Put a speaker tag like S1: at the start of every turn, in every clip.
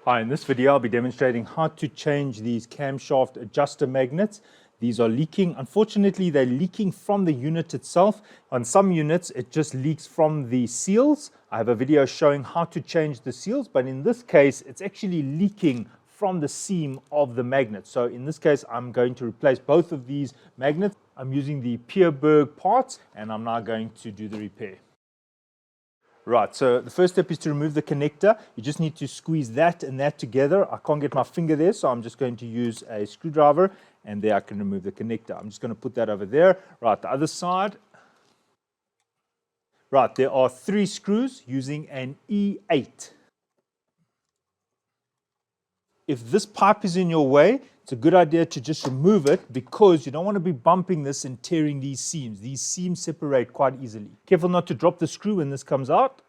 S1: Hi, in this video I'll be demonstrating how to change these camshaft adjuster magnets. These are leaking. Unfortunately, they're leaking from the unit itself. On some units it just leaks from the seals. I have a video showing how to change the seals, but in this case it's actually leaking from the seam of the magnet. So in this case I'm going to replace both of these magnets. I'm using the Pierburg parts and I'm now going to do the repair. Right, so the first step is to remove the connector. You just need to squeeze that and that together. I can't get my finger there, so I'm just going to use a screwdriver, and there I can remove the connector. I'm just going to put that over there. Right, the other side. Right, there are 3 screws using an E8. If this pipe is in your way, it's a good idea to just remove it because you don't want to be bumping this and tearing these seams. These seams separate quite easily. Careful not to drop the screw when this comes out.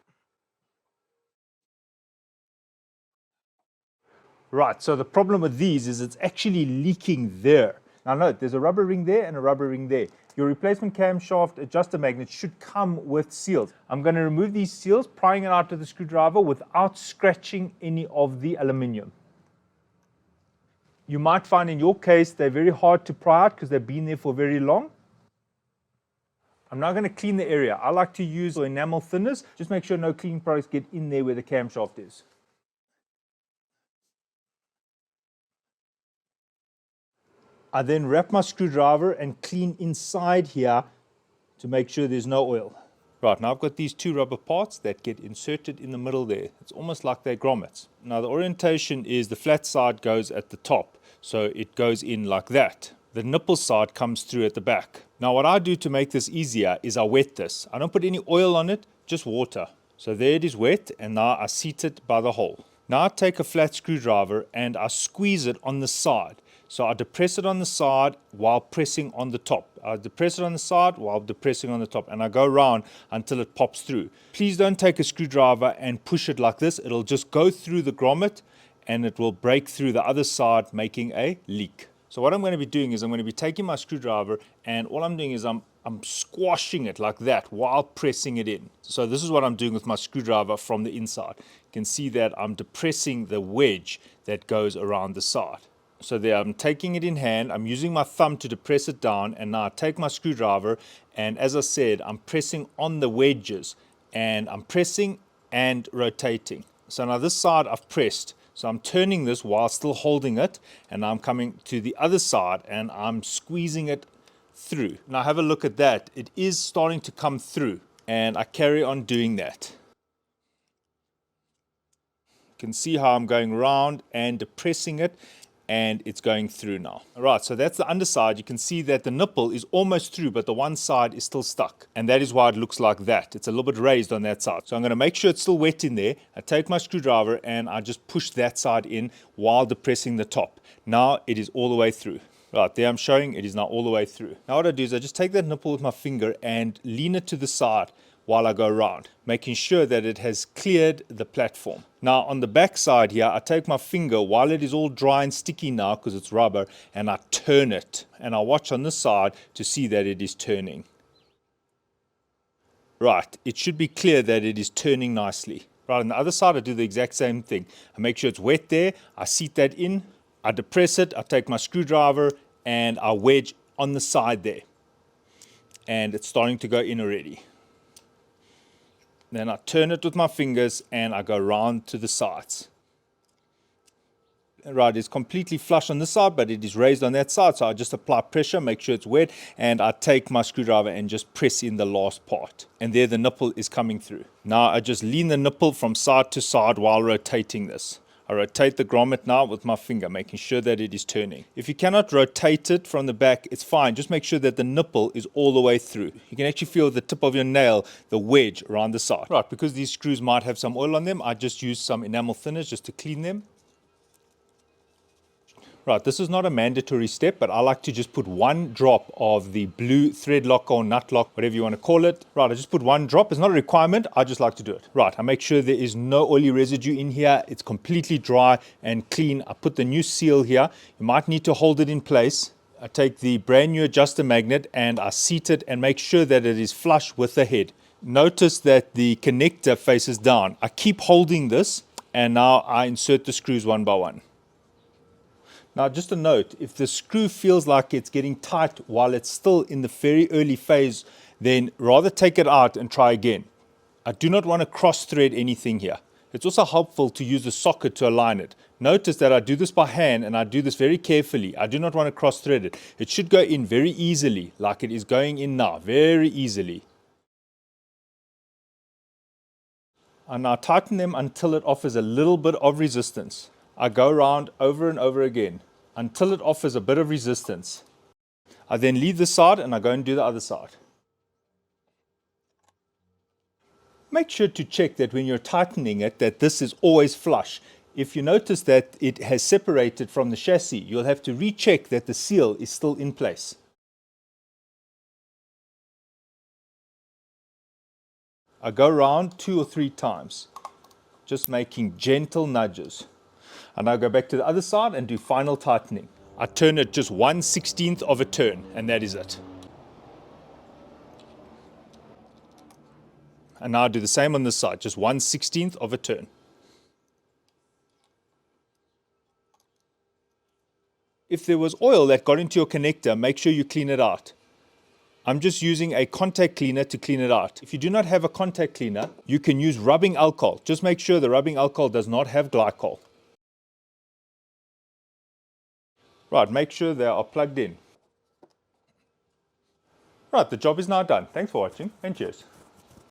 S1: Right, so the problem with these is it's actually leaking there. Now note, there's a rubber ring there and a rubber ring there. Your replacement camshaft adjuster magnet should come with seals. I'm going to remove these seals, prying it out with the screwdriver without scratching any of the aluminium. You might find in your case they're very hard to pry out because they've been there for very long. I'm now going to clean the area. I like to use enamel thinners. Just make sure no cleaning products get in there where the camshaft is. I then wrap my screwdriver and clean inside here to make sure there's no oil. Right, now I've got these 2 rubber parts that get inserted in the middle there. It's almost like they're grommets. Now the orientation is the flat side goes at the top, so it goes in like that. The nipple side comes through at the back. Now what I do to make this easier is I wet this. I don't put any oil on it, just water. So there it is wet, and now I seat it by the hole. Now I take a flat screwdriver and I squeeze it on the side. So I depress it on the side while pressing on the top. I depress it on the side while depressing on the top, and I go around until it pops through. Please don't take a screwdriver and push it like this. It'll just go through the grommet and it will break through the other side, making a leak. So what I'm going to be doing is I'm going to be taking my screwdriver, and all I'm doing is I'm squashing it like that while pressing it in. So this is what I'm doing with my screwdriver from the inside. You can see that I'm depressing the wedge that goes around the side. So there, I'm taking it in hand, I'm using my thumb to depress it down, and now I take my screwdriver, and as I said, I'm pressing on the wedges, and I'm pressing and rotating. So now this side I've pressed, so I'm turning this while still holding it, and I'm coming to the other side and I'm squeezing it through. Now have a look at that, it is starting to come through, and I carry on doing that. You can see how I'm going round and depressing it, and it's going through now. Alright, so that's the underside. You can see that the nipple is almost through, but the one side is still stuck. And that is why it looks like that. It's a little bit raised on that side. So I'm going to make sure it's still wet in there. I take my screwdriver and I just push that side in while depressing the top. Now it is all the way through. Right, there I'm showing it is now all the way through. Now what I do is I just take that nipple with my finger and lean it to the side while I go around, making sure that it has cleared the platform. Now on the back side here, I take my finger while it is all dry and sticky now because it's rubber, and I turn it, and I watch on this side to see that it is turning. Right, it should be clear that it is turning nicely. Right, on the other side I do the exact same thing. I make sure it's wet there, I seat that in, I depress it, I take my screwdriver and I wedge on the side there. And it's starting to go in already. Then I turn it with my fingers and I go around to the sides. Right, it's completely flush on this side, but it is raised on that side. So I just apply pressure, make sure it's wet, and I take my screwdriver and just press in the last part. And there the nipple is coming through. Now I just lean the nipple from side to side while rotating this. I rotate the grommet now with my finger, making sure that it is turning. If you cannot rotate it from the back, it's fine. Just make sure that the nipple is all the way through. You can actually feel the tip of your nail, the wedge around the side. Right, because these screws might have some oil on them, I just use some enamel thinners just to clean them. Right, this is not a mandatory step, but I like to just put 1 drop of the blue thread lock or nut lock, whatever you want to call it. Right, I just put 1 drop. It's not a requirement, I just like to do it. Right, I make sure there is no oily residue in here. It's completely dry and clean. I put the new seal here. You might need to hold it in place. I take the brand new adjuster magnet and I seat it and make sure that it is flush with the head. Notice that the connector faces down. I keep holding this And now I insert the screws one by one. Now just a note, if the screw feels like it's getting tight while it's still in the very early phase, then rather take it out and try again. I do not want to cross thread anything here. It's also helpful to use the socket to align it. Notice that I do this by hand and I do this very carefully. I do not want to cross thread it. It should go in very easily, like it is going in now, very easily. I now tighten them until it offers a little bit of resistance. I go around over and over again until it offers a bit of resistance. I then leave this side and I go and do the other side. Make sure to check that when you're tightening it, that this is always flush. If you notice that it has separated from the chassis, you'll have to recheck that the seal is still in place. I go around 2 or 3 times, just making gentle nudges. I now go back to the other side and do final tightening. I turn it just 1/16th of a turn, and that is it. And now I do the same on this side, just 1/16th of a turn. If there was oil that got into your connector, make sure you clean it out. I'm just using a contact cleaner to clean it out. If you do not have a contact cleaner, you can use rubbing alcohol. Just make sure the rubbing alcohol does not have glycol. Right, make sure they are plugged in. Right, the job is now done. Thanks for watching and cheers.